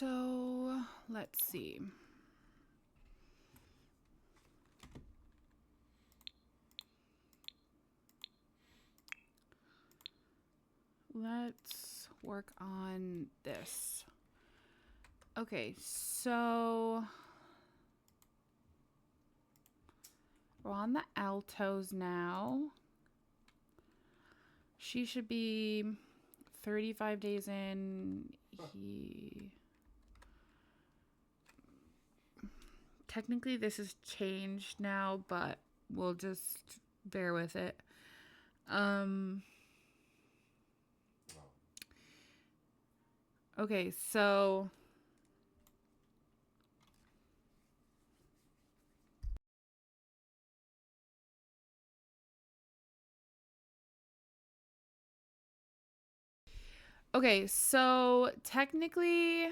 So let's see. Let's work on this. Okay, so we're on the Altos now. She should be 35 days in. Technically this is changed now, but we'll just bear with it. Okay, so technically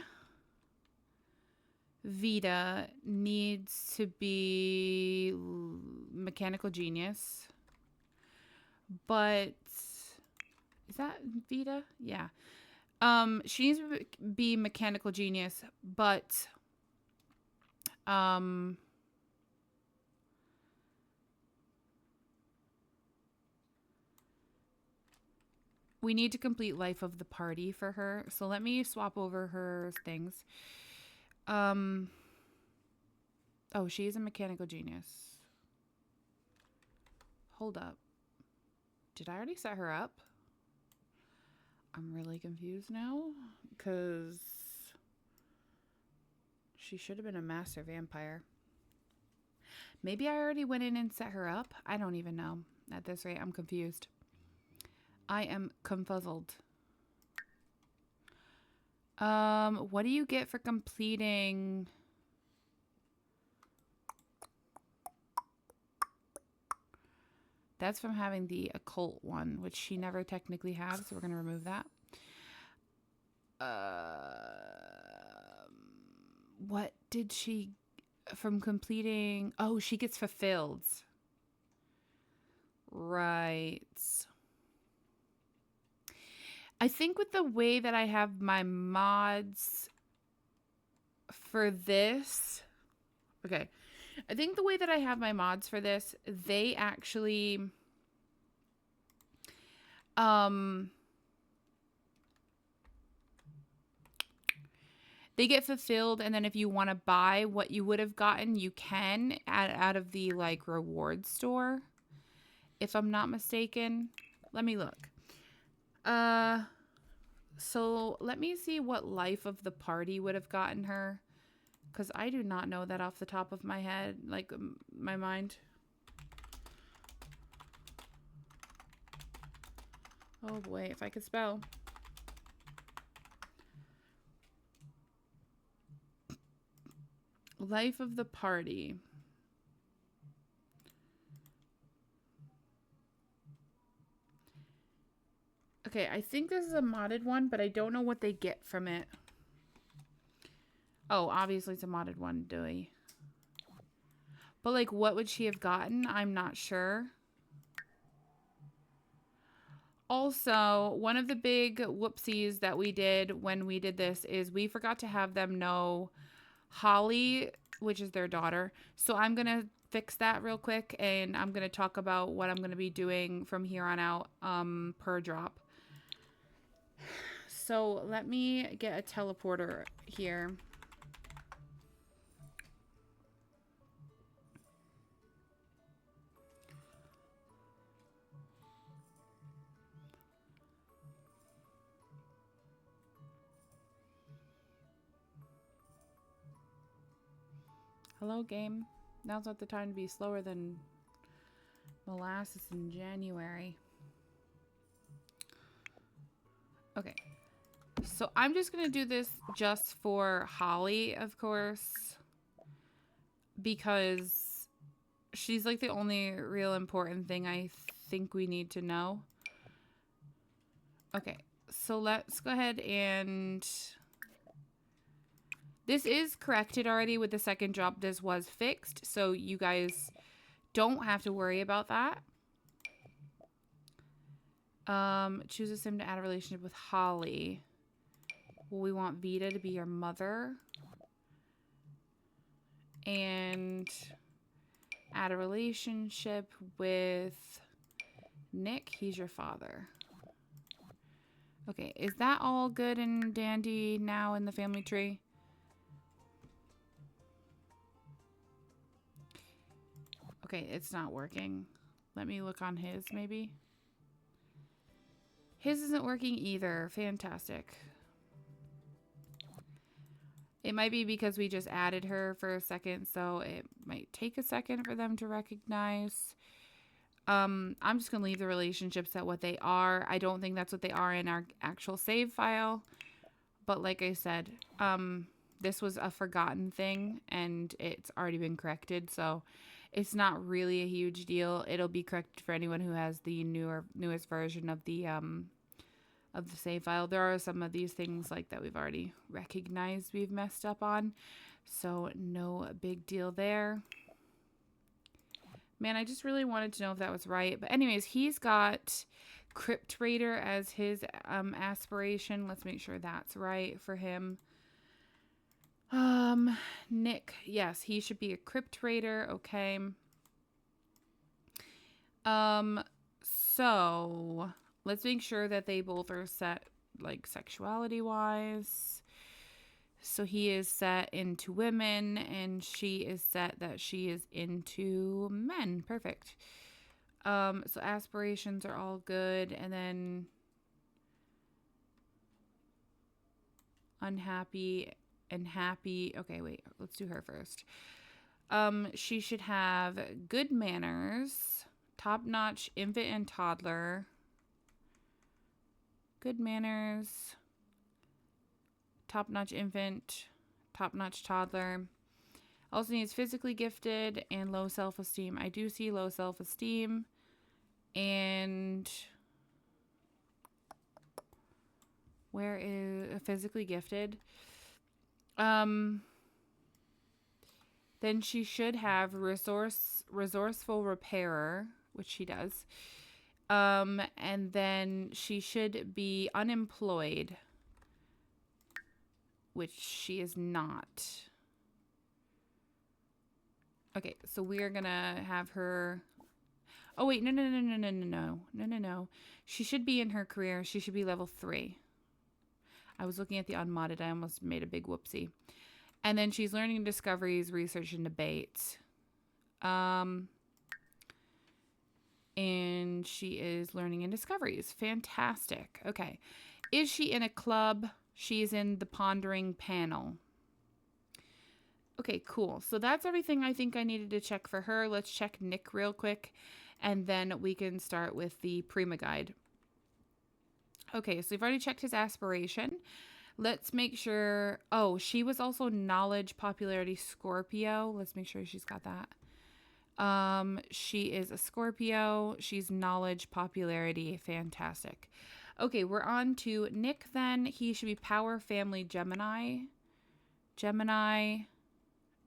Vita needs to be mechanical genius. But is that Vita? Yeah. She needs to be mechanical genius, but we need to complete life of the party for her. So let me swap over her things. Oh, she is a mechanical genius. Hold up. Did I already set her up? I'm really confused now because she should have been a master vampire. Maybe I already went in and set her up. I don't even know. At this rate, I'm confused. I am confuzzled. What do you get for completing? That's from having the occult one, which she never technically had, so we're going to remove that. What did she from completing? Oh, she gets fulfilled. Right. I think with the way that I have my mods for this, okay. I think the way that I have my mods for this, they actually, they get fulfilled, and then if you want to buy what you would have gotten, you can out of the like reward store, if I'm not mistaken. Let me look. So let me see what life of the party would have gotten her, because I do not know that off the top of my head, like my mind. Oh boy, if I could spell. Life of the party. Okay, I think this is a modded one, but I don't know what they get from it. Oh, obviously it's a modded one, Dewey. But like, what would she have gotten? I'm not sure. Also, one of the big whoopsies that we did when we did this is we forgot to have them know Holly, which is their daughter. So I'm going to fix that real quick, and I'm going to talk about what I'm going to be doing from here on out per drop. So let me get a teleporter here. Hello, game. Now's not the time to be slower than molasses in January. Okay. So I'm just going to do this just for Holly, of course, because she's like the only real important thing I think we need to know. Okay. So let's go ahead and... This is corrected already with the second drop. This was fixed, so you guys don't have to worry about that. Choose a sim to add a relationship with Holly. Well, we want Vita to be your mother. And add a relationship with Nick. He's your father. Okay, is that all good and dandy now in the family tree? Okay, it's not working. Let me look on his, maybe. His isn't working either. Fantastic. It might be because we just added her for a second, so it might take a second for them to recognize. I'm just going to leave the relationships at what they are. I don't think that's what they are in our actual save file. But like I said, this was a forgotten thing, and it's already been corrected, so it's not really a huge deal. It'll be corrected for anyone who has the newest version of the save file. There are some of these things like that we've already recognized we've messed up on, so no big deal there. Man, I just really wanted to know if that was right. But anyways, he's got Crypt Raider as his aspiration. Let's make sure that's right for him. Nick, yes, he should be a Crypt Raider. Okay. So let's make sure that they both are set, like, sexuality wise. So he is set into women, and she is set that she is into men. Perfect. So aspirations are all good, and then unhappy and happy. Okay, wait, let's do her first. She should have good manners, top-notch infant and toddler, good manners, top-notch infant, top-notch toddler. Also needs physically gifted and low self-esteem. I do see low self-esteem. And where is physically gifted? Then she should have resourceful repairer, which she does. And then she should be unemployed, which she is not. Okay, so we are gonna have her. Oh wait, no. She should be in her career. She should be level 3. I was looking at the unmodded. I almost made a big whoopsie. And then she's learning discoveries, research, and debate. And she is learning and discoveries. Fantastic. Okay. Is she in a club? She's in the pondering panel. Okay, cool. So that's everything I think I needed to check for her. Let's check Nick real quick, and then we can start with the Prima guide. Okay, so we've already checked his aspiration. Let's make sure. Oh, she was also knowledge, popularity, Scorpio. Let's make sure she's got that. She is a Scorpio. She's knowledge, popularity. Fantastic. Okay, we're on to Nick then. He should be power, family, Gemini.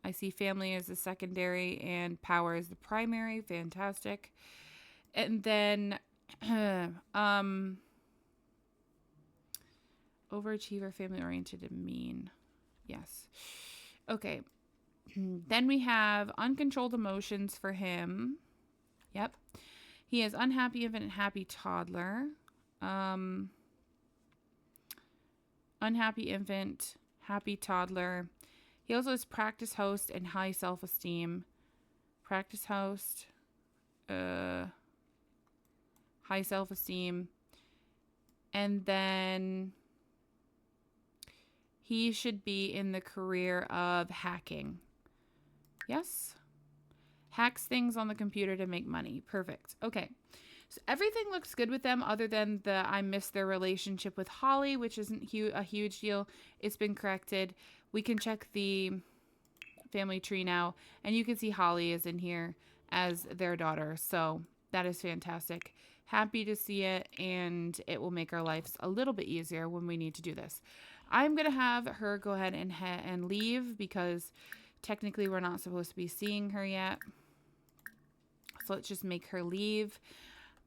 I see family as the secondary and power as the primary. Fantastic. And then overachiever, family oriented, and mean. Yes. Okay. Then we have uncontrolled emotions for him. Yep. He has unhappy infant and happy toddler. Unhappy infant, happy toddler. He also has practice host and high self-esteem. Practice host, high self-esteem. And then he should be in the career of hacking. Yes? Hacks things on the computer to make money. Perfect. Okay. So everything looks good with them other than I missed their relationship with Holly, which isn't a huge deal. It's been corrected. We can check the family tree now, and you can see Holly is in here as their daughter. So that is fantastic. Happy to see it, and it will make our lives a little bit easier when we need to do this. I'm going to have her go ahead and leave because technically we're not supposed to be seeing her yet. So let's just make her leave.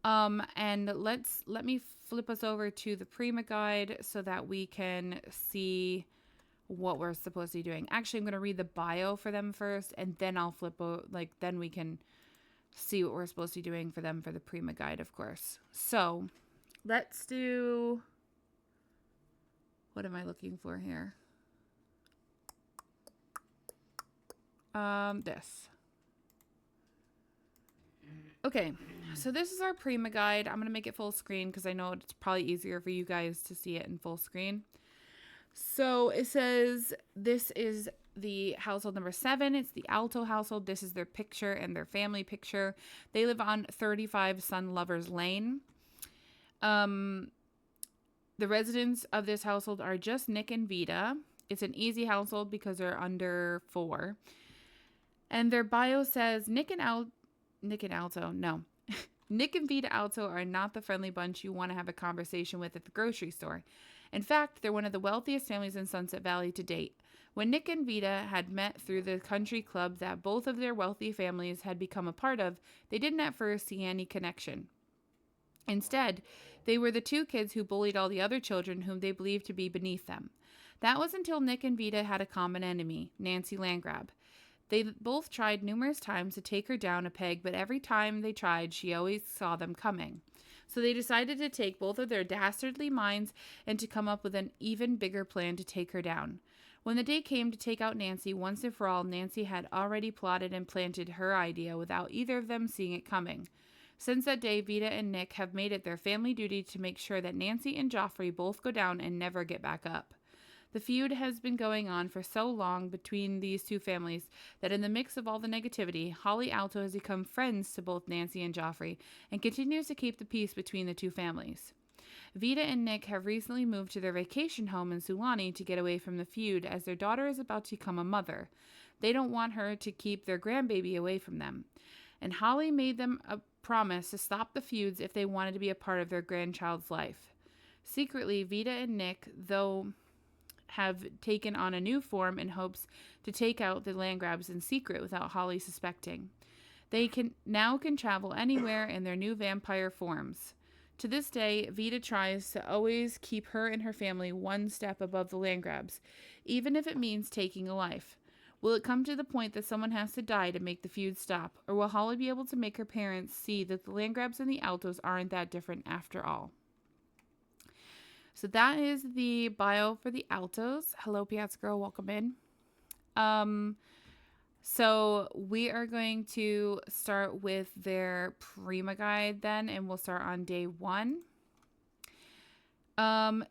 And let me flip us over to the Prima guide so that we can see what we're supposed to be doing. Actually, I'm going to read the bio for them first, and then I'll then we can see what we're supposed to be doing for them for the Prima guide, of course. So let's do, what am I looking for here? This. Okay, so this is our Prima guide. I'm going to make it full screen because I know it's probably easier for you guys to see it in full screen. So it says this is the household number 7. It's the Alto household. This is their picture and their family picture. They live on 35 Sun Lovers Lane. The residents of this household are just Nick and Vita. It's an easy household because they're under 4. And their bio says Nick and Alto, no. Nick and Vita Alto are not the friendly bunch you want to have a conversation with at the grocery store. In fact, they're one of the wealthiest families in Sunset Valley to date. When Nick and Vita had met through the country club that both of their wealthy families had become a part of, they didn't at first see any connection. Instead, they were the 2 kids who bullied all the other children whom they believed to be beneath them. That was until Nick and Vita had a common enemy, Nancy Landgrab. They both tried numerous times to take her down a peg, but every time they tried, she always saw them coming. So they decided to take both of their dastardly minds and to come up with an even bigger plan to take her down. When the day came to take out Nancy, once and for all, Nancy had already plotted and planted her idea without either of them seeing it coming. Since that day, Vita and Nick have made it their family duty to make sure that Nancy and Joffrey both go down and never get back up. The feud has been going on for so long between these 2 families that in the mix of all the negativity, Holly Alto has become friends to both Nancy and Joffrey and continues to keep the peace between the 2 families. Vita and Nick have recently moved to their vacation home in Sulani to get away from the feud as their daughter is about to become a mother. They don't want her to keep their grandbaby away from them. And Holly made them a promise to stop the feuds if they wanted to be a part of their grandchild's life. Secretly, Vita and Nick, though, have taken on a new form in hopes to take out the Landgrabs in secret without Holly suspecting. They can travel anywhere in their new vampire forms. To this day, Vita tries to always keep her and her family one step above the Landgrabs, even if it means taking a life. Will it come to the point that someone has to die to make the feud stop, or will Holly be able to make her parents see that the Landgrabs and the Altos aren't that different after all? So that is the bio for the Altos. Hello, Piazza Girl. Welcome in. So we are going to start with their Prima guide then, and we'll start on day 1.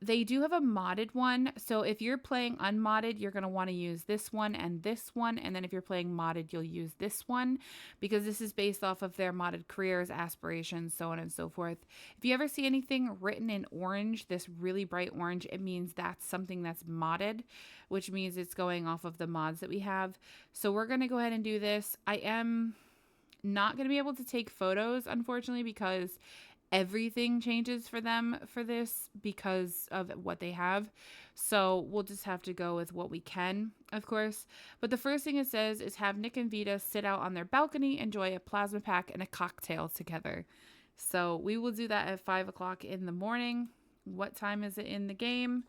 They do have a modded one. So if you're playing unmodded, you're going to want to use this one. And then if you're playing modded, you'll use this one because this is based off of their modded careers, aspirations, so on and so forth. If you ever see anything written in orange, this really bright orange, it means that's something that's modded, which means it's going off of the mods that we have. So we're going to go ahead and do this. I am not going to be able to take photos, unfortunately, because everything changes for them for this because of what they have. So we'll just have to go with what we can, of course. But the first thing it says is have Nick and Vita sit out on their balcony, enjoy a plasma pack and a cocktail together. So we will do that at 5 o'clock in the morning. What time is it in the game?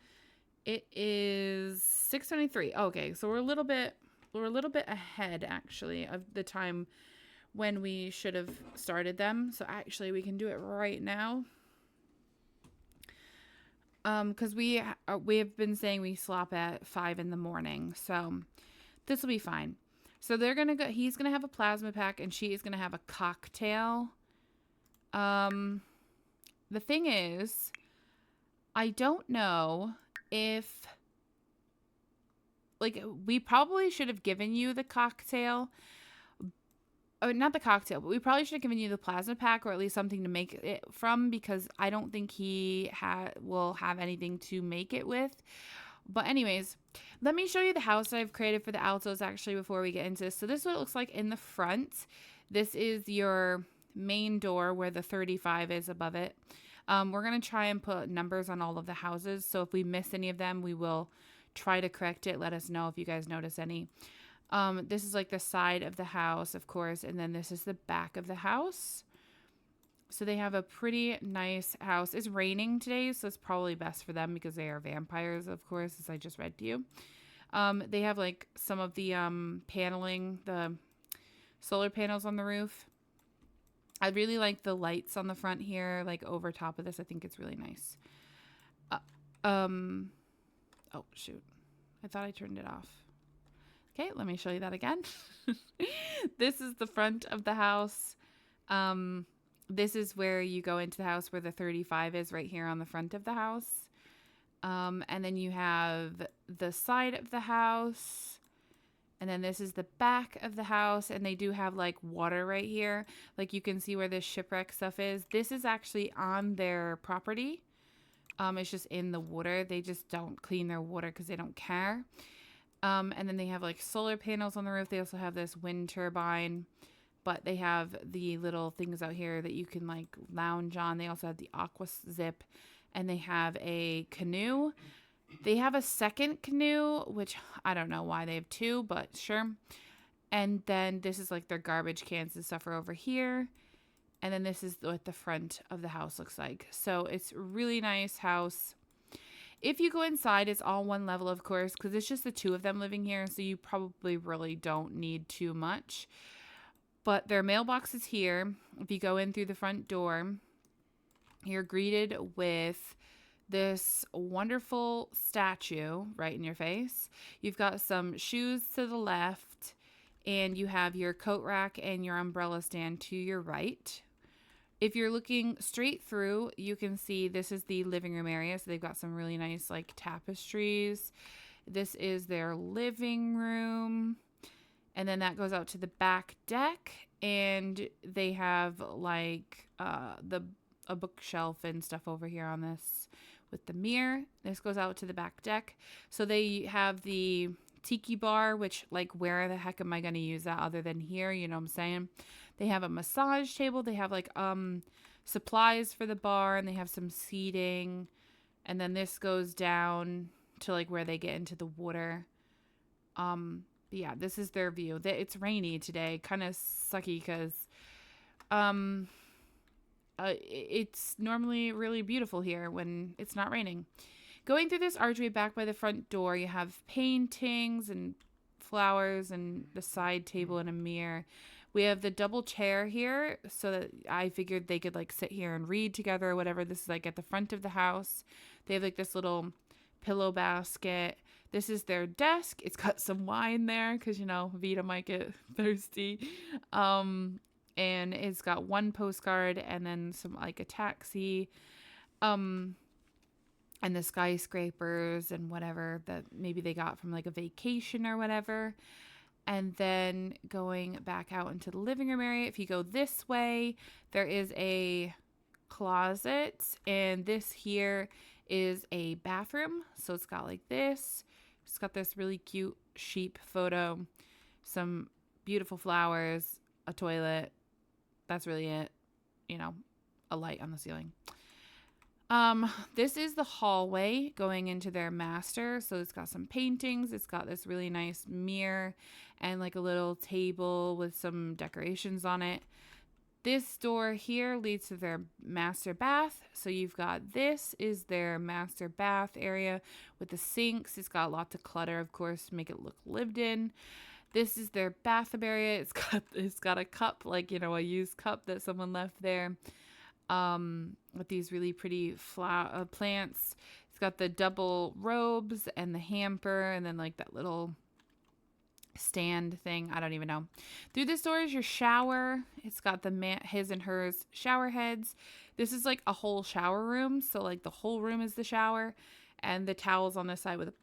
It is 6:23. Okay, so we're a little bit ahead actually of the time when we should have started them. So actually we can do it right now. Because we have been saying we slop at 5 in the morning. So this will be fine. So they're going to go, he's going to have a plasma pack and she is going to have a cocktail. The thing is, I don't know if, like, we probably should have given you the cocktail. Not the cocktail, but we probably should have given you the plasma pack or at least something to make it from because I don't think he will have anything to make it with. But anyways, let me show you the house I've created for the Altos actually before we get into this. So this is what it looks like in the front. This is your main door where the 35 is above it. We're going to try and put numbers on all of the houses. So if we miss any of them, we will try to correct it. Let us know if you guys notice any. This is like the side of the house, of course, and then this is the back of the house. So they have a pretty nice house. It's raining today, so it's probably best for them because they are vampires, of course, as I just read to you. They have like some of the paneling, the solar panels on the roof. I really like the lights on the front here, like over top of this. I think it's really nice. Um, oh shoot, I thought I turned it off. Okay, let me show you that again. This is the front of the house. This is where you go into the house where the 35 is, right here on the front of the house. And then you have the side of the house. And then this is the back of the house. And they do have like water right here. Like you can see where this shipwreck stuff is. This is actually on their property. It's just in the water. They just don't clean their water because they don't care. And then they have like solar panels on the roof. They also have this wind turbine. But they have the little things out here that you can like lounge on. They also have the aqua zip. And they have a canoe. They have a second canoe, which I don't know why they have two, but sure. And then this is like their garbage cans and stuff are over here. And then this is what the front of the house looks like. So it's a really nice house. If you go inside, it's all one level, of course, because it's just the two of them living here. So you probably really don't need too much. But their mailbox is here. If you go in through the front door, you're greeted with this wonderful statue right in your face. You've got some shoes to the left, and you have your coat rack and your umbrella stand to your right. If you're looking straight through, you can see this is the living room area. So they've got some really nice like tapestries. This is their living room. And then that goes out to the back deck, and they have like a bookshelf and stuff over here on this with the mirror. This goes out to the back deck. So they have the tiki bar, which like where the heck am I going to use that other than here? You know what I'm saying? They have a massage table. They have like supplies for the bar, and they have some seating. And then this goes down to like where they get into the water. Yeah, this is their view. It's rainy today, kind of sucky because it's normally really beautiful here when it's not raining. Going through this archway back by the front door, you have paintings and flowers and the side table and a mirror. We have the double chair here, so that I figured they could like sit here and read together or whatever. This is like at the front of the house. They have like this little pillow basket. This is their desk. It's got some wine there because, you know, Vita might get thirsty. And it's got one postcard and then some like a taxi. And the skyscrapers and whatever that maybe they got from like a vacation or whatever. And then going back out into the living room area, if you go this way, there is a closet. And this here is a bathroom. So it's got like this. It's got this really cute sheep photo, some beautiful flowers, a toilet. That's really it. You know, a light on the ceiling. This is the hallway going into their master. So it's got some paintings. It's got this really nice mirror and like a little table with some decorations on it. This door here leads to their master bath. So you've got, this is their master bath area with the sinks. It's got lots of clutter, of course, to make it look lived in. This is their bathroom area. It's got a cup, like, you know, a used cup that someone left there. With these really pretty plants. It's got the double robes and the hamper, and then like that little stand thing. I don't even know. Through this door is your shower. It's got the his and hers shower heads. This is like a whole shower room. So like the whole room is the shower, and the towels on this side with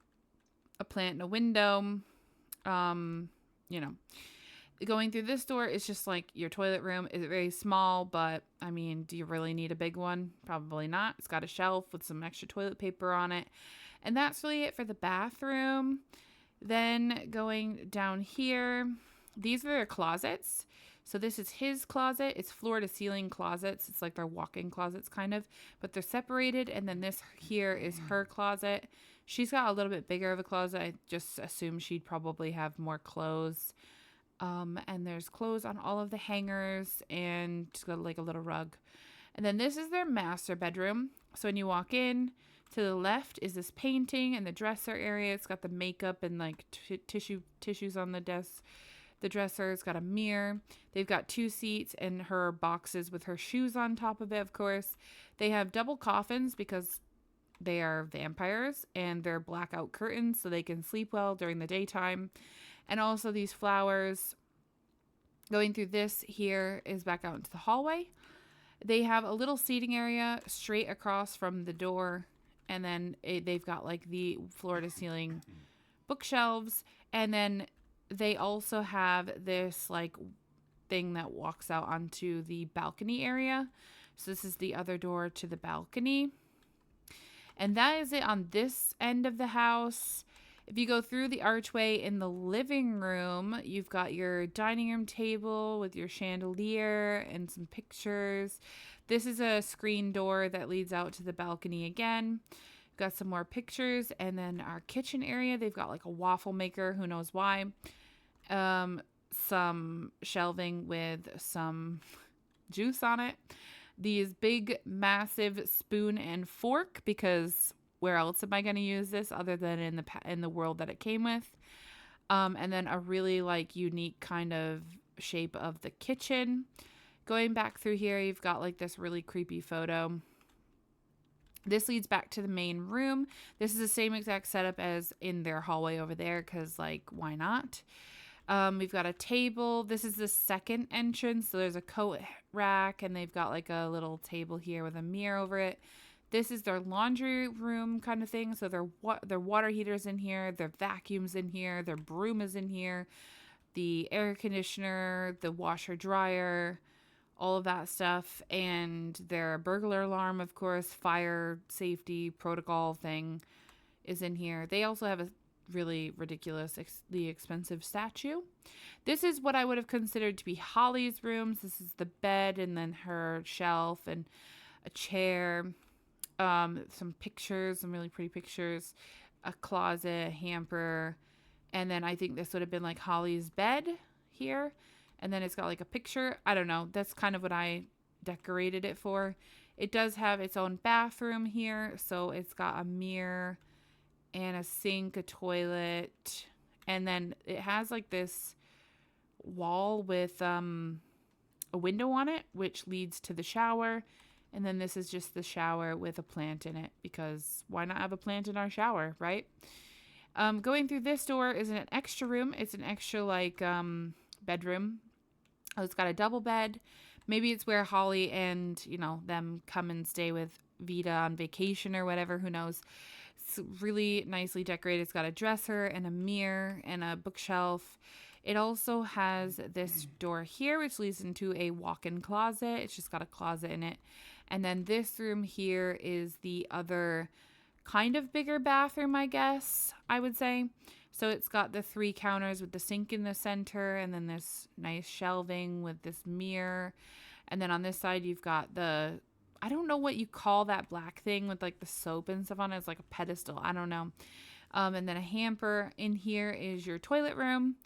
a plant and a window. You know, going through this door is just like your toilet room. Is very small, but I mean, do you really need a big one? Probably not. It's got a shelf with some extra toilet paper on it. And that's really it for the bathroom. Then going down here, these are their closets. So this is his closet. It's floor to ceiling closets. It's like their walk-in closets kind of, but they're separated. And then this here is her closet. She's got a little bit bigger of a closet. I just assume she'd probably have more clothes. And there's clothes on all of the hangers, and just got like a little rug. And then this is their master bedroom. So when you walk in, to the left is this painting and the dresser area. It's got the makeup and like tissues on the desk. The dresser, it's got a mirror. They've got 2 seats and her boxes with her shoes on top of it, of course. They have double coffins because they are vampires, and they're blackout curtains so they can sleep well during the daytime. And also these flowers. Going through this here is back out into the hallway. They have a little seating area straight across from the door, and then they've got like the floor to ceiling bookshelves, and then they also have this like thing that walks out onto the balcony area. So this is the other door to the balcony. And that is it on this end of the house. If you go through the archway in the living room, you've got your dining room table with your chandelier and some pictures. This is a screen door that leads out to the balcony again. Got some more pictures. And then our kitchen area, they've got like a waffle maker, who knows why. Some shelving with some juice on it. These big, massive spoon and fork, because where else am I going to use this other than in the world that it came with? And then a really like unique kind of shape of the kitchen. Going back through here, you've got like this really creepy photo. This leads back to the main room. This is the same exact setup as in their hallway over there, because like, why not? We've got a table. This is the second entrance. So there's a coat rack, and they've got like a little table here with a mirror over it. This is their laundry room kind of thing. So their water heater's in here, their vacuum's in here, their broom is in here, the air conditioner, the washer dryer, all of that stuff, and their burglar alarm, of course, fire safety protocol thing is in here. They also have a really ridiculously expensive statue. This is what I would have considered to be Holly's rooms. This is the bed, and then her shelf and a chair. Some pictures, some really pretty pictures, a closet, a hamper, and then I think this would have been like Holly's bed here, and then it's got like a picture. I don't know. That's kind of what I decorated it for. It does have its own bathroom here, so it's got a mirror and a sink, a toilet, and then it has like this wall with a window on it, which leads to the shower. And then this is just the shower with a plant in it, because why not have a plant in our shower, right? Going through this door is an extra room. It's an extra like bedroom. Oh, it's got a double bed. Maybe it's where Holly and, them come and stay with Vita on vacation or whatever, who knows. It's really nicely decorated. It's got a dresser and a mirror and a bookshelf. It also has this door here, which leads into a walk-in closet. It's just got a closet in it. And then this room here is the other kind of bigger bathroom, I guess, I would say. So it's got the 3 counters with the sink in the center, and then this nice shelving with this mirror. And then on this side, you've got I don't know what you call that black thing with like the soap and stuff on it. It's like a pedestal. I don't know. And then a hamper. In here is your toilet room.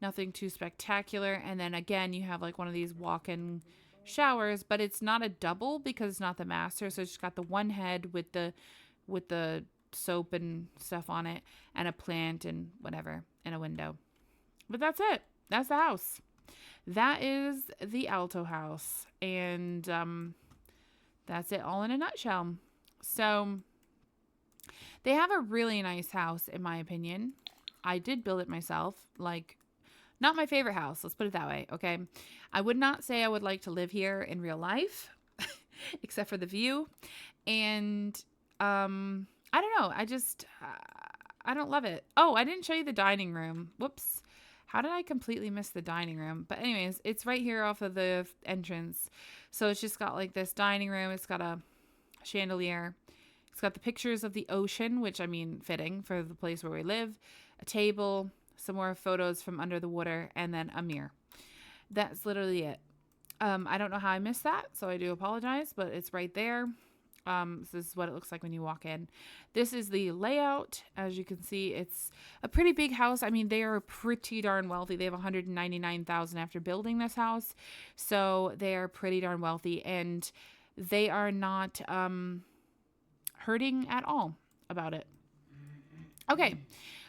Nothing too spectacular. And then again, you have like one of these walk-in showers, but it's not a double because it's not the master. So it's just got the one head with the soap and stuff on it, and a plant and whatever, and a window. But that's it. That's the house. That is the Alto house. And that's it all in a nutshell. So they have a really nice house, in my opinion. I did build it myself. Like, not my favorite house. Let's put it that way. Okay. I would not say I would like to live here in real life, except for the view. And, I don't know. I don't love it. Oh, I didn't show you the dining room. Whoops. How did I completely miss the dining room? But anyways, it's right here off of the entrance. So it's just got like this dining room. It's got a chandelier. It's got the pictures of the ocean, which I mean, fitting for the place where we live. A table, some more photos from under the water, and then a mirror. That's literally it. I don't know how I missed that, so I do apologize, but it's right there. This is what it looks like when you walk in. This is the layout. As you can see, it's a pretty big house. I mean, they are pretty darn wealthy. They have $199,000 after building this house. So they are pretty darn wealthy. And they are not hurting at all about it. Okay,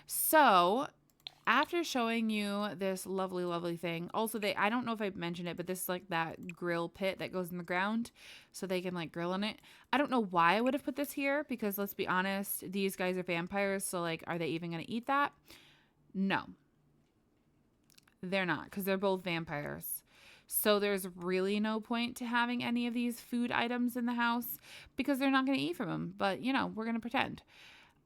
so after showing you this lovely, lovely thing, also I don't know if I mentioned it, but this is like that grill pit that goes in the ground so they can like grill in it. I don't know why I would have put this here because let's be honest, these guys are vampires. So like, are they even going to eat that? No, they're not because they're both vampires. So there's really no point to having any of these food items in the house because they're not going to eat from them. But you know, we're going to pretend.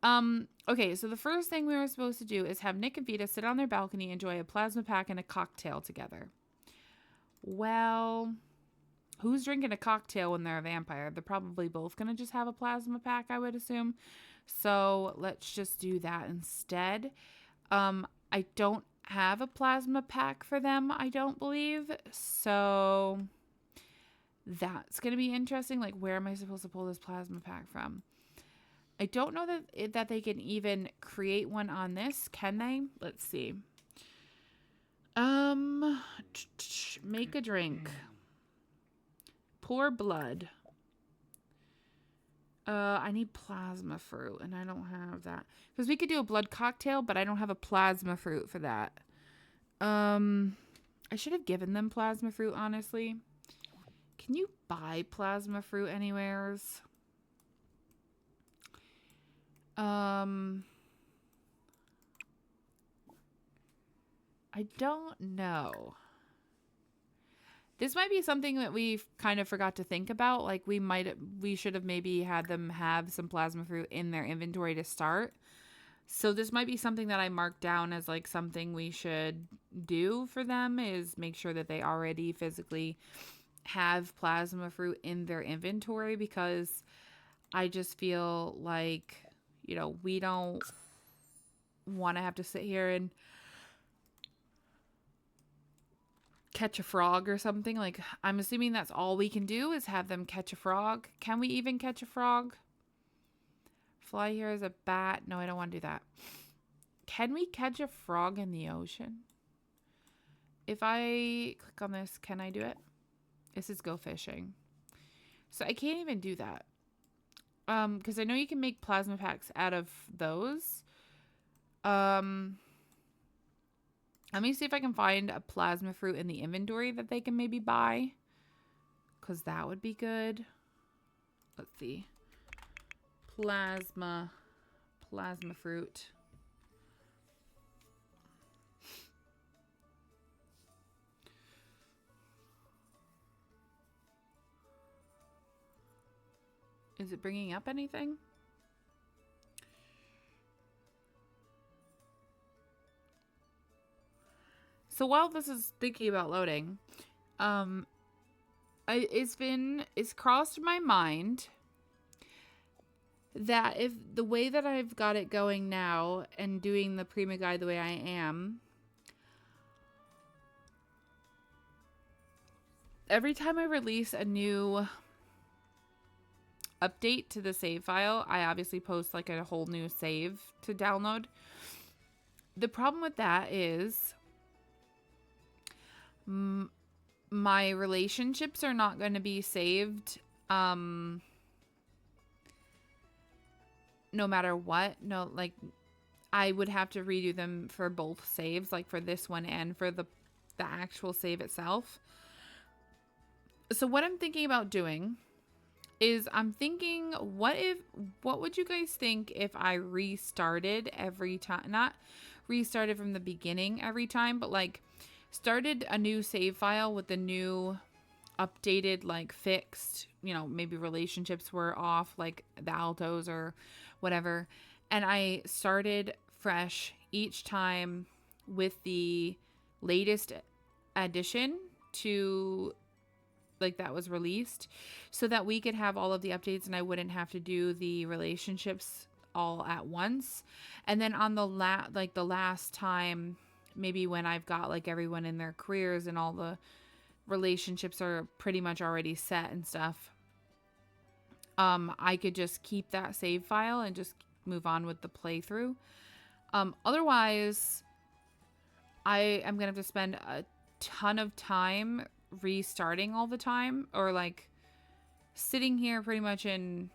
Okay, so the first thing we were supposed to do is have Nick and Vita sit on their balcony, enjoy a plasma pack and a cocktail together. Well, who's drinking a cocktail when they're a vampire? They're probably both going to just have a plasma pack, I would assume. So let's just do that instead. I don't have a plasma pack for them, I don't believe. So that's going to be interesting. Like, where am I supposed to pull this plasma pack from? I don't know that they can even create one on this. Can they? Let's see. Make a drink. Pour blood. I need plasma fruit, and I don't have that. Because we could do a blood cocktail, but I don't have a plasma fruit for that. I should have given them plasma fruit, honestly. Can you buy plasma fruit anywheres? I don't know. This might be something that we kind of forgot to think about. Like we should have maybe had them have some plasma fruit in their inventory to start. So this might be something that I marked down as like something we should do for them is make sure that they already physically have plasma fruit in their inventory because I just feel like, you know, we don't want to have to sit here and catch a frog or something. Like, I'm assuming that's all we can do is have them catch a frog. Can we even catch a frog? Fly here as a bat. No, I don't want to do that. Can we catch a frog in the ocean? If I click on this, can I do it? This is go fishing. So I can't even do that. Because I know you can make plasma packs out of those. Let me see if I can find a plasma fruit in the inventory that they can maybe buy. Because that would be good. Let's see. Plasma fruit. Is it bringing up anything? So while this is thinking about loading, it's crossed my mind that if the way that I've got it going now and doing the Prima Guide the way I am, every time I release a new update to the save file, I obviously post like a whole new save to download. The problem with that is my relationships are not going to be saved no matter what. No, like I would have to redo them for both saves, like for this one and for the actual save itself. So what I'm thinking about doing is I'm thinking, what would you guys think if I restarted every time? Not restarted from the beginning every time, but like started a new save file with the new updated, like fixed, you know, maybe relationships were off, like the Altos or whatever. And I started fresh each time with the latest addition to like that was released so that we could have all of the updates and I wouldn't have to do the relationships all at once. And then on the last time, maybe when I've got like everyone in their careers and all the relationships are pretty much already set and stuff, I could just keep that save file and just move on with the playthrough. Otherwise, I am gonna have to spend a ton of time restarting all the time, or like sitting here pretty much in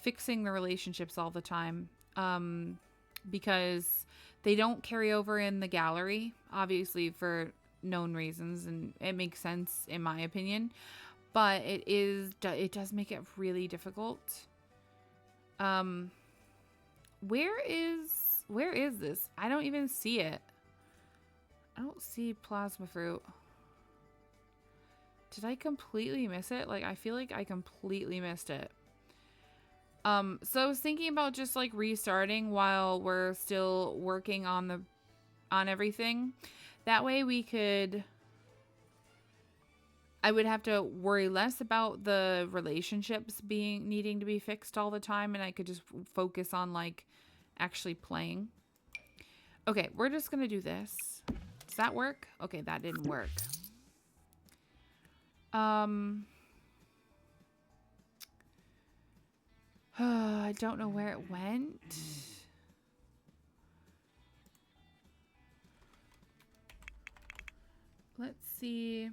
fixing the relationships all the time, because they don't carry over in the gallery, obviously for known reasons, and it makes sense in my opinion. But it does make it really difficult. Where is this? I don't even see it. I don't see plasma fruit. Did I completely miss it? Like, I feel like I completely missed it. So I was thinking about just like restarting while we're still working on everything. That way I would have to worry less about the relationships needing to be fixed all the time, and I could just focus on like actually playing. Okay, we're just gonna do this. Does that work? Okay, that didn't work. I don't know where it went. Let's see.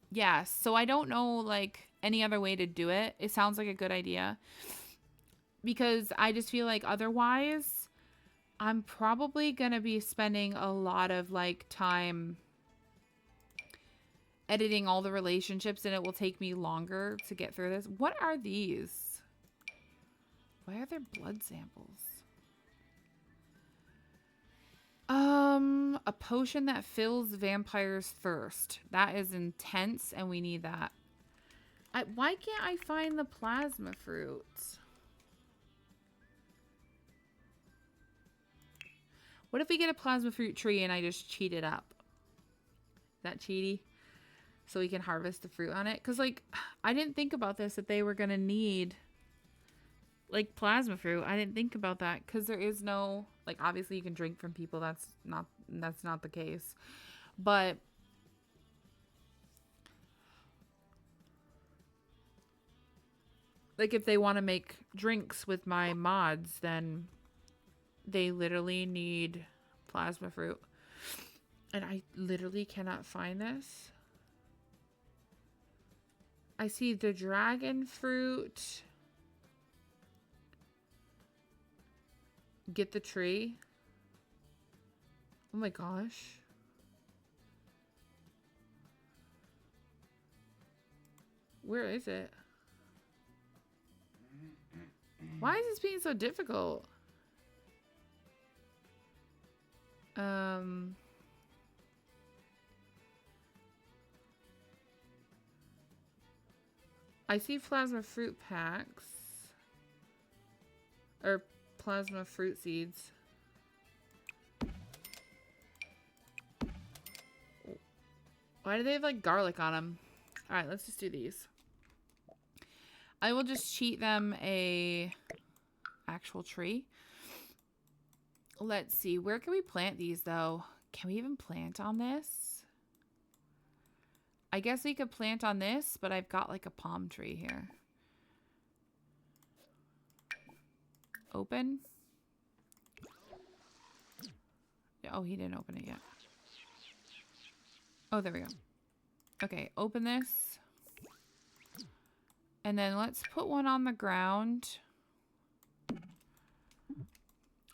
Yeah, so I don't know like any other way to do it. It sounds like a good idea. Because I just feel like otherwise I'm probably going to be spending a lot of like time editing all the relationships, and it will take me longer to get through this. What are these? Why are there blood samples? A potion that fills vampire's thirst. That is intense, and we need that. Why can't I find the plasma fruit? What if we get a plasma fruit tree and I just cheat it up? Is that cheaty? So we can harvest the fruit on it? Because, like, I didn't think about this, that they were going to need, like, plasma fruit. I didn't think about that because there is no, like, obviously you can drink from people. That's not the case. But like, if they want to make drinks with my mods, then they literally need plasma fruit. And I literally cannot find this. I see the dragon fruit. Get the tree. Oh my gosh. Where is it? Why is this being so difficult? I see plasma fruit packs. Or plasma fruit seeds. Why do they have like garlic on them? Alright, let's just do these. I will just cheat them a actual tree. Let's see. Where can we plant these though? Can we even plant on this? I guess we could plant on this, but I've got like a palm tree here. Open. Oh, he didn't open it yet. Oh, there we go. Okay, open this. And then let's put one on the ground.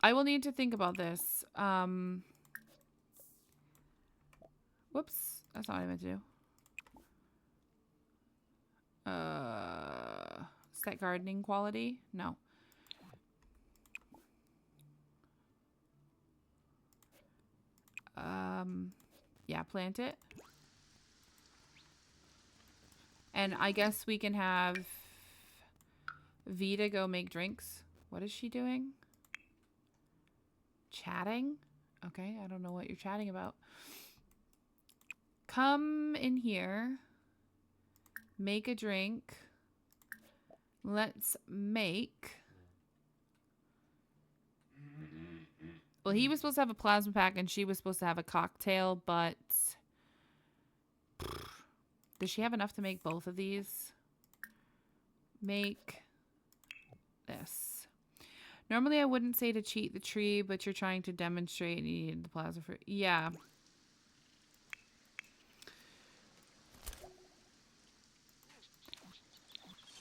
I will need to think about this. Whoops. That's not what I meant to do. Set gardening quality? No. Yeah, plant it. And I guess we can have Vita go make drinks. What is she doing? Chatting? Okay, I don't know what you're chatting about. Come in here. Make a drink. Let's make... Well, he was supposed to have a plasma pack and she was supposed to have a cocktail, but... Does she have enough to make both of these? Make this. Normally I wouldn't say to cheat the tree, but you're trying to demonstrate and you need the plasma fruit. Yeah.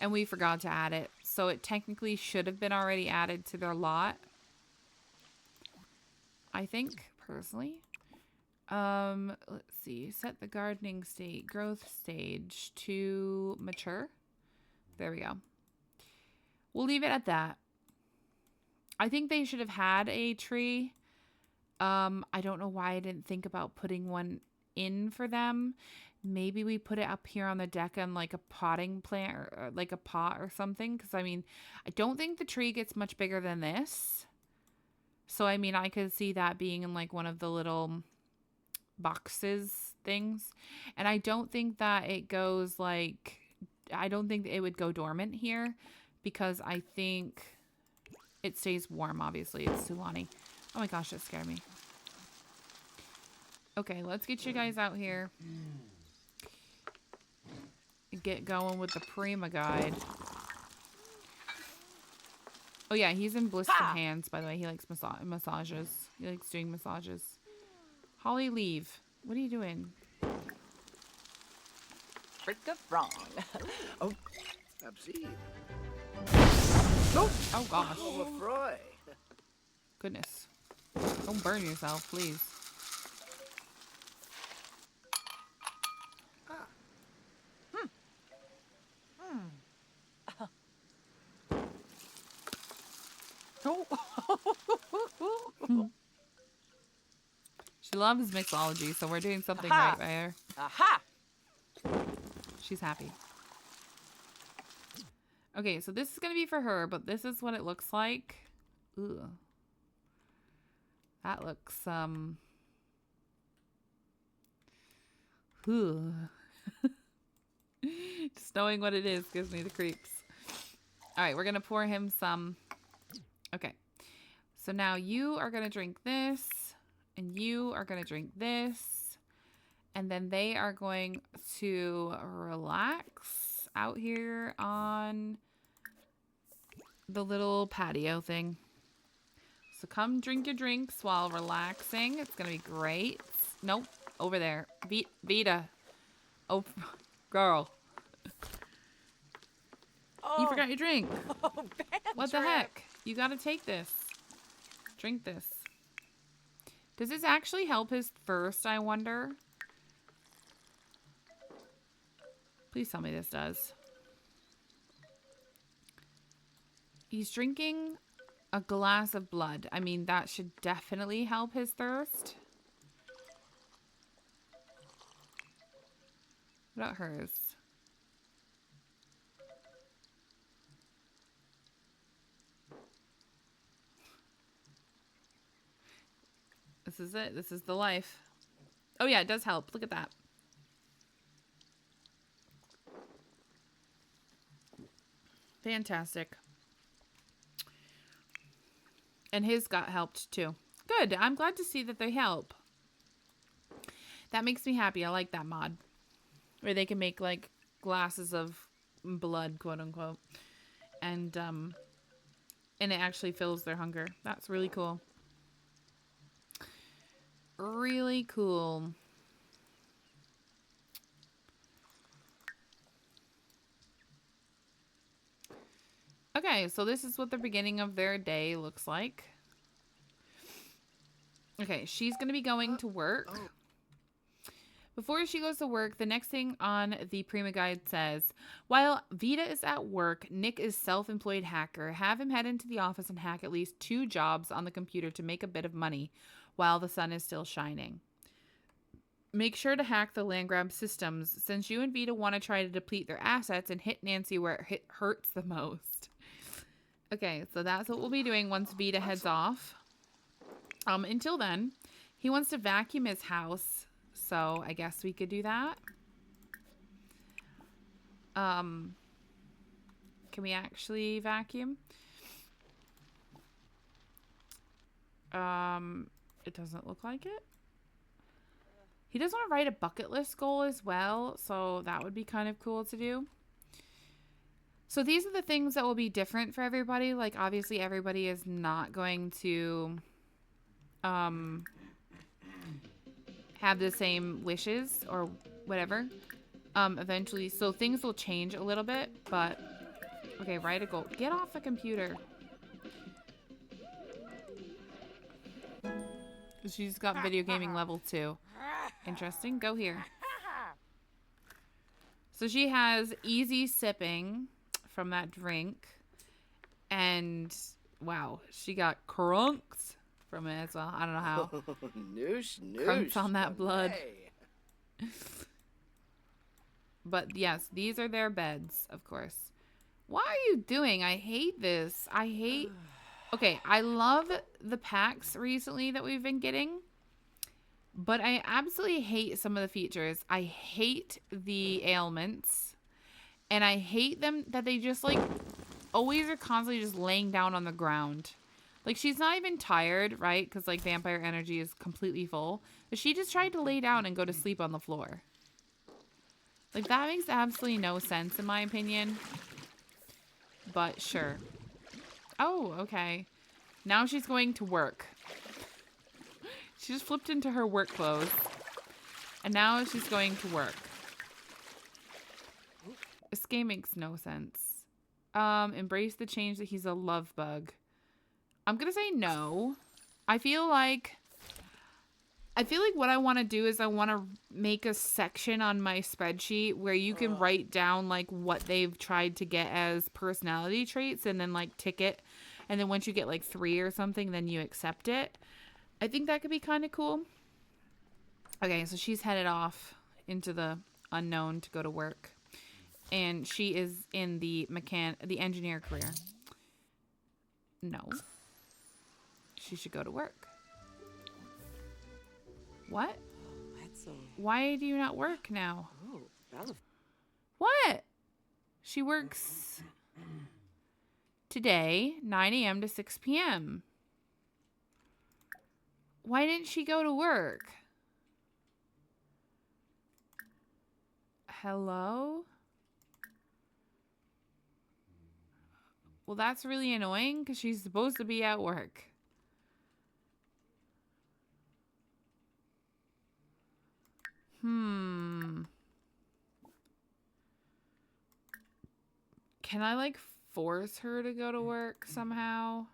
and we forgot to add it. So it technically should have been already added to their lot, I think, personally. Let's see. Set the gardening state, growth stage to mature. There we go. We'll leave it at that. I think they should have had a tree. I don't know why I didn't think about putting one in for them. Maybe we put it up here on the deck on like a potting plant or like a pot or something. Because, I mean, I don't think the tree gets much bigger than this. So, I mean, I could see that being in like one of the little boxes things. And I don't think that it goes like, I don't think it would go dormant here. Because I think it stays warm, obviously. It's Sulani. Oh my gosh, that scared me. Okay, let's get you guys out here. Get going with the Prima guide. Oh yeah, he's in blissful hands, by the way. He likes massages. He likes doing massages. Holly, leave. What are you doing? Trick of wrong. Oh, Absi. Oh gosh. Overfroy. Goodness. Don't burn yourself, please. She loves mixology, so we're doing something right there. Aha! She's happy. Okay, so this is going to be for her, but this is what it looks like. Ooh. That looks, ooh. Just knowing what it is gives me the creeps. All right, we're going to pour him some. Okay. So now you are going to drink this, and you are going to drink this, and then they are going to relax out here on the little patio thing. So come drink your drinks while relaxing. It's going to be great. Nope. Over there. Vita. Oh, girl. Oh. You forgot your drink. Oh, bad What the trip. heck? You got to take this. Drink this. Does this actually help his thirst, I wonder? Please tell me this does. He's drinking a glass of blood. I mean, that should definitely help his thirst. What about hers? This is it. This is the life. Oh yeah, it does help. Look at that. Fantastic. And his got helped too. Good. I'm glad to see that they help. That makes me happy. I like that mod. Where they can make like glasses of blood, quote unquote. And it actually fills their hunger. That's really cool. Really cool. Okay, so this is what the beginning of their day looks like. Okay, she's going to be going to work. Before she goes to work, the next thing on the Prima Guide says, while Vita is at work, Nick is self-employed hacker. Have him head into the office and hack at least 2 jobs on the computer to make a bit of money while the sun is still shining. Make sure to hack the land grab systems since you and Vita want to try to deplete their assets and hit Nancy where it hurts the most. Okay, so that's what we'll be doing once Vita heads off. Until then, he wants to vacuum his house, so I guess we could do that. Can we actually vacuum? It doesn't look like it. He does want to write a bucket list goal as well, so that would be kind of cool to do. So these are the things that will be different for everybody. Like, obviously, everybody is not going to have the same wishes or whatever eventually. So things will change a little bit, but Okay, write a goal. Get off the computer. She's got video gaming level 2. Interesting. Go here. So she has easy sipping from that drink. And, wow, she got crunks from it as well. I don't know how. Noosh, noosh. Crunks on that blood. Hey. But, yes, these are their beds, of course. What are you doing? I hate this. I hate... Okay, I love the packs recently that we've been getting. But I absolutely hate some of the features. I hate the ailments. And I hate them that they just, like, always are constantly just laying down on the ground. Like, she's not even tired, right? Because, like, vampire energy is completely full. But she just tried to lay down and go to sleep on the floor. Like, that makes absolutely no sense, in my opinion. But, sure. Oh, okay. Now she's going to work. She just flipped into her work clothes. And now she's going to work. This game makes no sense. Embrace the change that he's a love bug. I'm gonna say no. I feel like what I want to do is I want to make a section on my spreadsheet where you can write down like what they've tried to get as personality traits and then like tick it. And then once you get like 3 or something, then you accept it. I think that could be kind of cool. Okay, so she's headed off into the unknown to go to work. And she is in the engineer career. No. She should go to work. What? That's Why do you not work now? that's What? She works today, 9 a.m. to 6 p.m. Why didn't she go to work? Hello? Well, that's really annoying because she's supposed to be at work. Can I, like, force her to go to work somehow?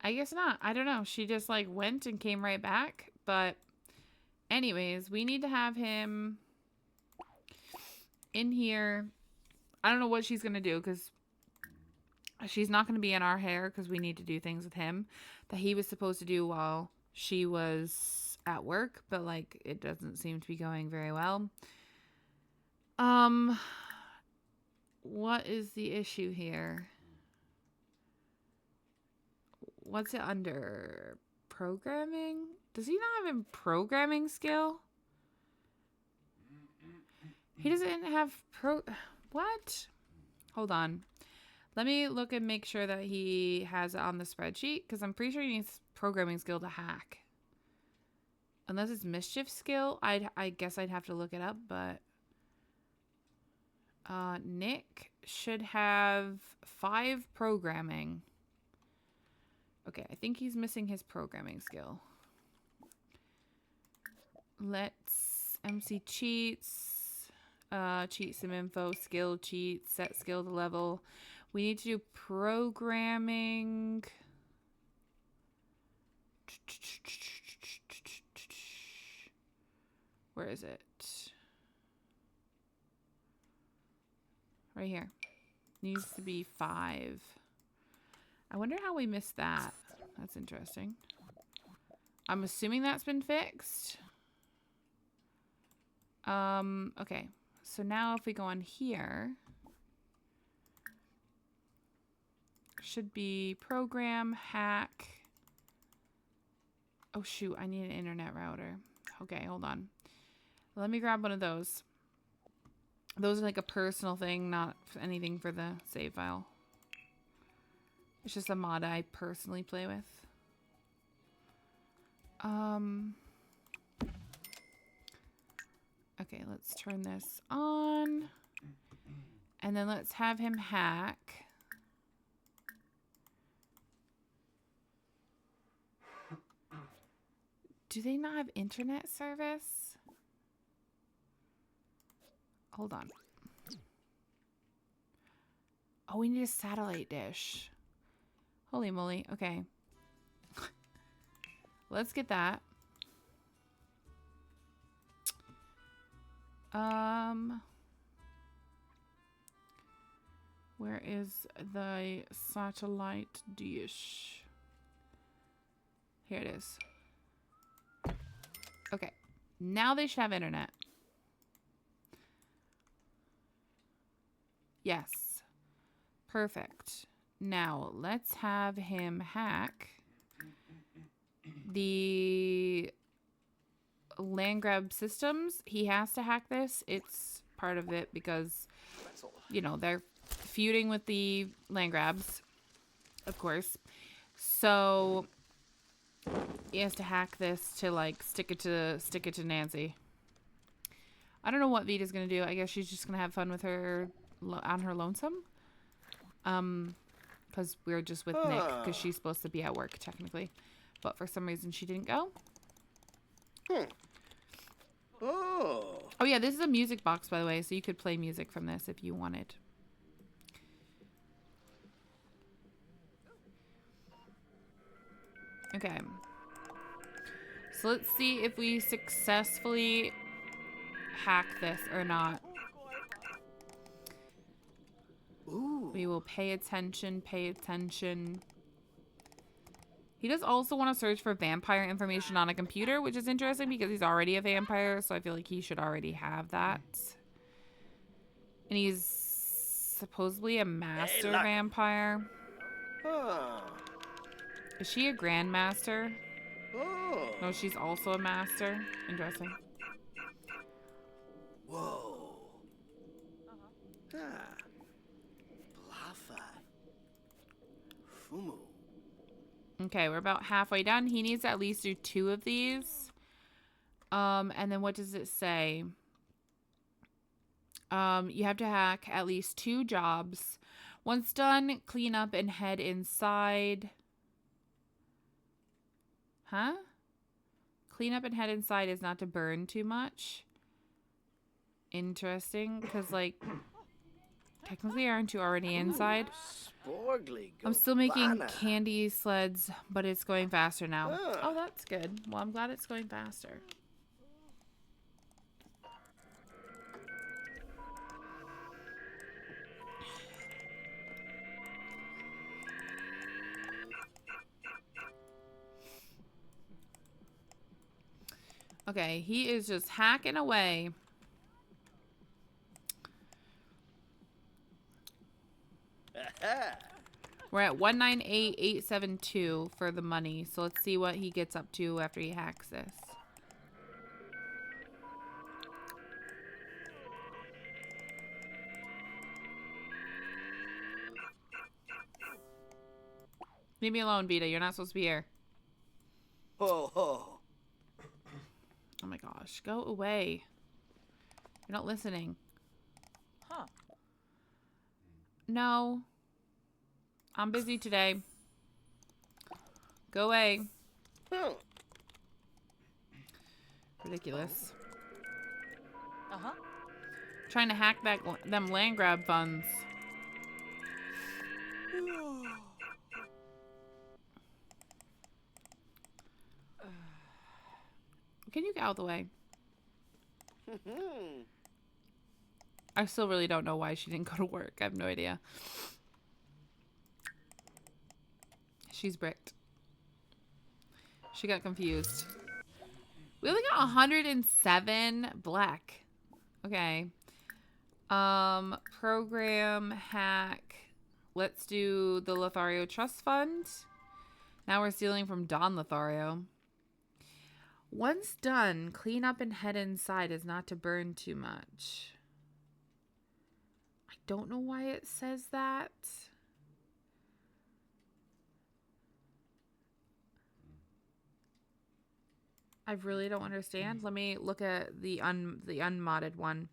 I guess not. I don't know. She just like went and came right back. But anyways, we need to have him in here. I don't know what she's going to do because she's not going to be in our hair because we need to do things with him that he was supposed to do while she was at work. But like it doesn't seem to be going very well. What is the issue here? What's it under? Programming? Does he not have a programming skill? He doesn't have What? Hold on. Let me look and make sure that he has it on the spreadsheet because I'm pretty sure he needs programming skill to hack. Unless it's mischief skill, I guess I'd have to look it up, but Nick should have 5 programming. Okay, I think he's missing his programming skill. Let's MC cheats, cheat some info, skill cheat, set skill to level. We need to do programming. Where is it? Right here. Needs to be 5. I wonder how we missed that. That's interesting. I'm assuming that's been fixed. Okay. So now if we go on here, should be program, hack. Oh shoot, I need an internet router. Okay, hold on. Let me grab one of those. Those are like a personal thing, not anything for the save file. It's just a mod I personally play with. Okay, let's turn this on. And then let's have him hack. Do they not have internet service? Hold on. Oh, we need a satellite dish. Holy moly. Okay. Let's get that. Where is the satellite dish? Here it is. Okay. Now they should have internet. Yes. Perfect. Now, let's have him hack the land grab systems. He has to hack this. It's part of it because, you know, they're feuding with the land grabs, of course. So he has to hack this to like stick it to Nancy. I don't know what Vita's gonna do. I guess she's just gonna have fun with her on her lonesome. Because we're just with Nick because she's supposed to be at work technically, but for some reason she didn't go. Oh yeah, this is a music box, by the way, so you could play music from this if you wanted. Okay. So let's see if we successfully hack this or not. Ooh. We will pay attention, pay attention. He does also want to search for vampire information on a computer, which is interesting because he's already a vampire, so I feel like he should already have that. And he's supposedly a master vampire. Is she a grandmaster? No, she's also a master. Interesting. Whoa. Okay, we're about halfway done. He needs to at least do 2 of these. And then what does it say? You have to hack at least 2 jobs. Once done, clean up and head inside. Huh? Clean up and head inside is not to burn too much. Interesting, because like technically aren't you already inside? I'm still making candy sleds, but it's going faster now. Oh, that's good. Well, I'm glad it's going faster. Okay, he is just hacking away. We're at 198,872 for the money. So let's see what he gets up to after he hacks this. Leave me alone, Vita. You're not supposed to be here. Oh my gosh. Go away. You're not listening. Huh. No. I'm busy today. Go away. Ridiculous. Uh-huh. Trying to hack them land grab funds. Can you get out of the way? I still really don't know why she didn't go to work. I have no idea. She's bricked. She got confused. We only got 107 black. Okay. Program hack. Let's do the Lothario Trust Fund. Now we're stealing from Don Lothario. Once done, clean up and head inside is not to burn too much. I don't know why it says that. I really don't understand. Let me look at the unmodded one.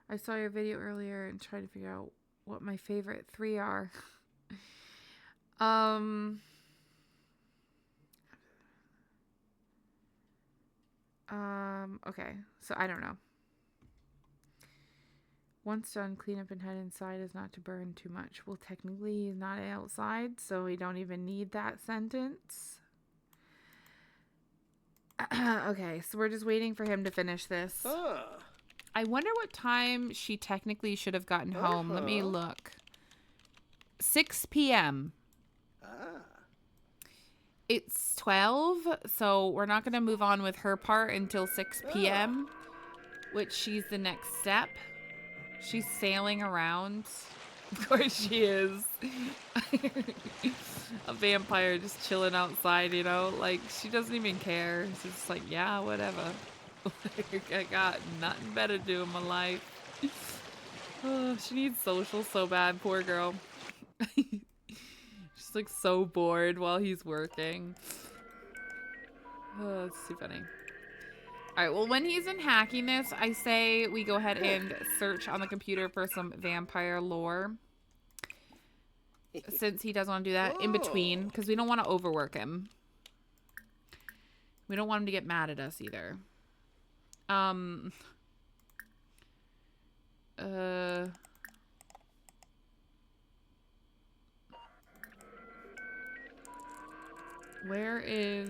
I saw your video earlier and tried to figure out what my favorite 3 are. Okay. So I don't know. Once done, clean up and head inside is not to burn too much. Well, technically he's not outside, so we don't even need that sentence. Okay, so we're just waiting for him to finish this. I wonder what time she technically should have gotten home. Let me look. 6 p.m. It's 12, so we're not going to move on with her part until 6 p.m., which she's the next step. She's sailing around. Of course she is. A vampire just chilling outside, you know? Like, she doesn't even care. She's just like, yeah, whatever. I got nothing better to do in my life. Oh, she needs social so bad, poor girl. She's like so bored while he's working. Oh, it's too funny. Alright, well, when he's in hacking this, I say we go ahead and search on the computer for some vampire lore. Since he doesn't want to do that in between, because we don't want to overwork him. We don't want him to get mad at us either. Where is...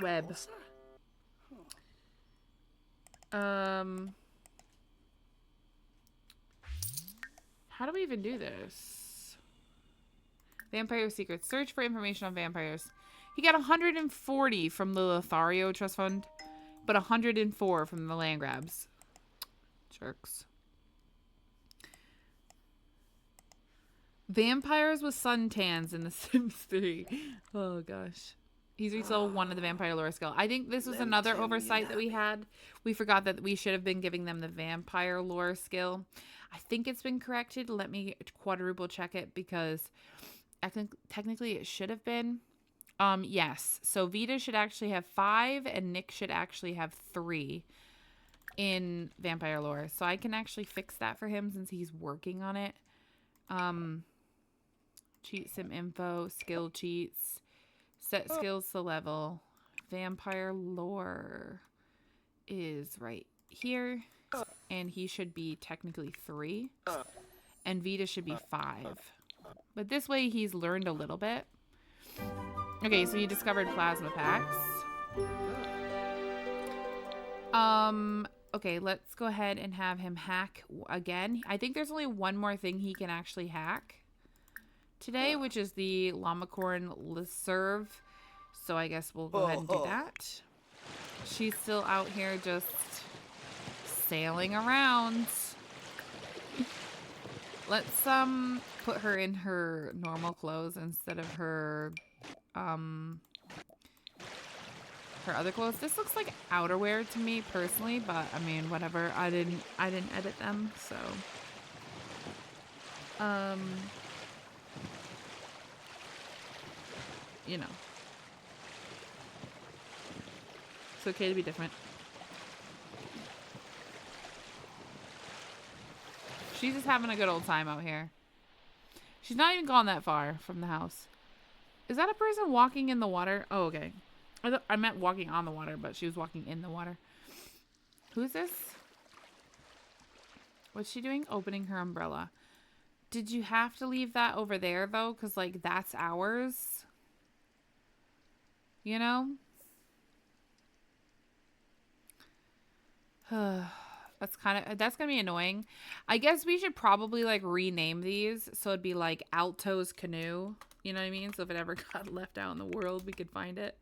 Web. How do we even do this? Vampire secrets. Search for information on vampires. He got 140 from the Lothario Trust Fund, but 104 from the land grabs. Jerks. Vampires with suntans in The Sims 3. Oh, gosh. He's resold one of the vampire lore skill. I think this was another oversight that we had. We forgot that we should have been giving them the vampire lore skill. I think it's been corrected. Let me quadruple check it because I think technically it should have been. Yes. So Vita should actually have 5 and Nick should actually have 3 in vampire lore. So I can actually fix that for him since he's working on it. Cheat sim info, skill cheats. Set skills to level. Vampire lore is right here. And he should be technically 3. And Vita should be 5. But this way he's learned a little bit. Okay, so you discovered plasma packs. Okay, let's go ahead and have him hack again. I think there's only one more thing he can actually hack today, which is the Llamacorn Lisserve. So I guess we'll go ahead and do that. She's still out here just sailing around. Let's put her in her normal clothes instead of her other clothes. This looks like outerwear to me personally, but I mean whatever. I didn't edit them, so you know. It's okay to be different. She's just having a good old time out here. She's not even gone that far from the house. Is that a person walking in the water? Oh, okay. I meant walking on the water, but she was walking in the water. Who is this? What's she doing? Opening her umbrella. Did you have to leave that over there, though? Because, like, that's ours. You know? That's gonna be annoying. I guess we should probably like rename these so it'd be like Alto's canoe. You know what I mean? So if it ever got left out in the world, we could find it.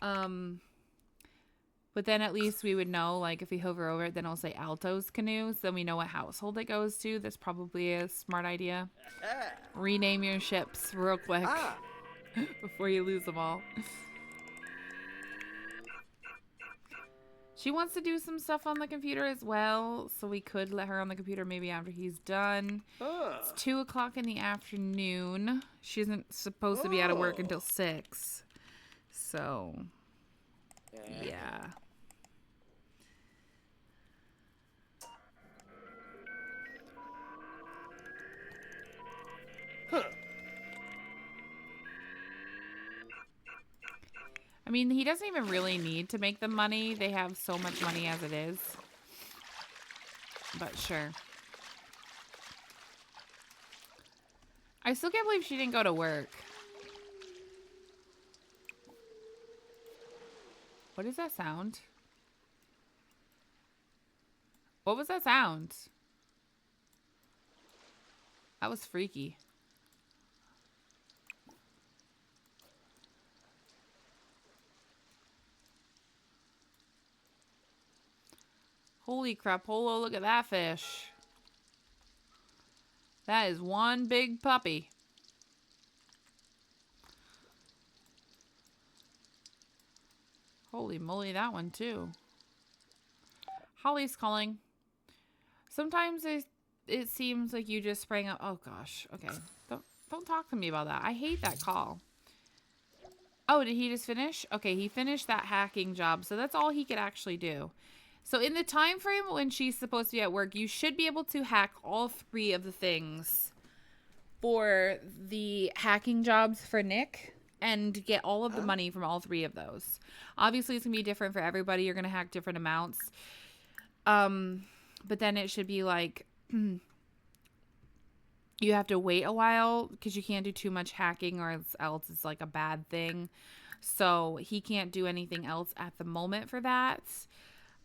But then at least we would know, like if we hover over it, then it'll say Alto's canoe. So then we know what household it goes to. That's probably a smart idea. Rename your ships real quick before you lose them all. She wants to do some stuff on the computer as well, so we could let her on the computer maybe after he's done. It's 2 o'clock in the afternoon. She isn't supposed to be out of work until 6. So, yeah. I mean, he doesn't even really need to make the money. They have so much money as it is. But sure. I still can't believe she didn't go to work. What is that sound? What was that sound? That was freaky. Holy crap, Polo, look at that fish. That is one big puppy. Holy moly, that one too. Holly's calling. Sometimes it seems like you just sprang up. Oh gosh, okay. Don't talk to me about that. I hate that call. Oh, did he just finish? Okay, he finished that hacking job, so that's all he could actually do. So in the time frame when she's supposed to be at work, you should be able to hack all 3 of the things for the hacking jobs for Nick and get all of the money from all 3 of those. Obviously, it's going to be different for everybody. You're going to hack different amounts. But then it should be like you have to wait a while because you can't do too much hacking or else it's like a bad thing. So he can't do anything else at the moment for that.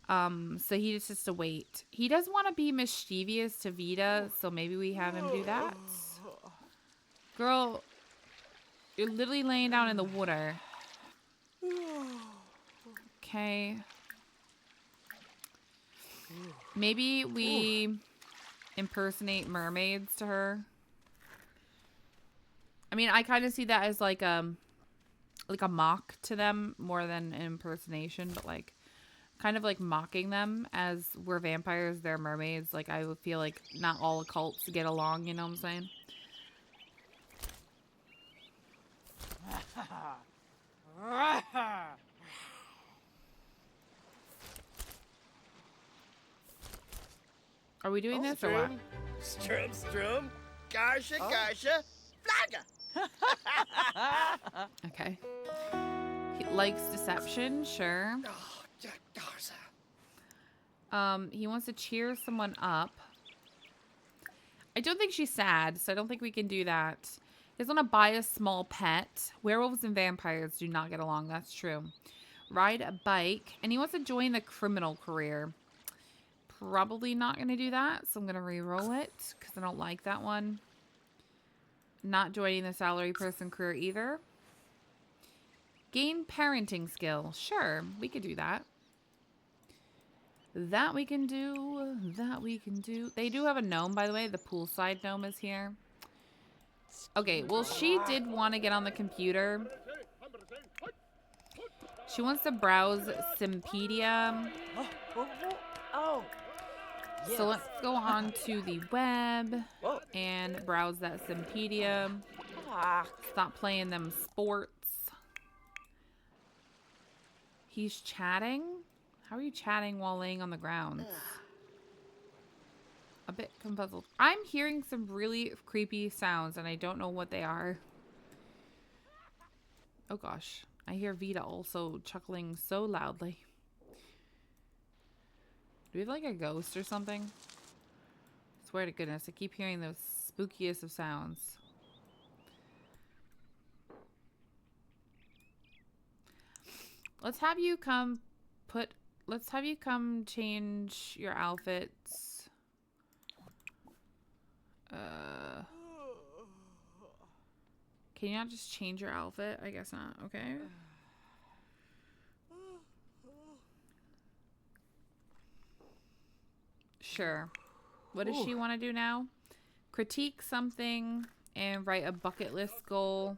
So he just has to wait. He does want to be mischievous to Vita, so maybe we have him do that. Girl, you're literally laying down in the water. Okay. Maybe we impersonate mermaids to her. I mean, I kind of see that as like a mock to them more than an impersonation, but like kind of like mocking them as we're vampires, they're mermaids. Like I would feel like not all cults get along, you know what I'm saying? Are we doing this or what? Strum. Garsha. Flaga. Okay. He likes deception, sure. Oh, yeah, Garza. He wants to cheer someone up. I don't think she's sad, so I don't think we can do that. He doesn't want to buy a small pet. Werewolves and vampires do not get along, that's true. Ride a bike, and he wants to join the criminal career. Probably not going to do that, so I'm going to re-roll it because I don't like that one. Not joining the salary person career either. Gain parenting skill. Sure, we could do that. That we can do. That we can do. They do have a gnome, by the way. The poolside gnome is here. Okay, well, she did want to get on the computer. She wants to browse Simpedia. Oh. Yes. So let's go on to the web and browse that Simpedia. Stop playing them sports. He's chatting? How are you chatting while laying on the ground? A bit confuzzled. I'm hearing some really creepy sounds and I don't know what they are. Oh gosh. I hear Vita also chuckling so loudly. Do we have like a ghost or something? I swear to goodness, I keep hearing those spookiest of sounds. Let's have you come change your outfits. Can you not just change your outfit? I guess not. Okay. Sure. What does she want to do now? Critique something and write a bucket list goal.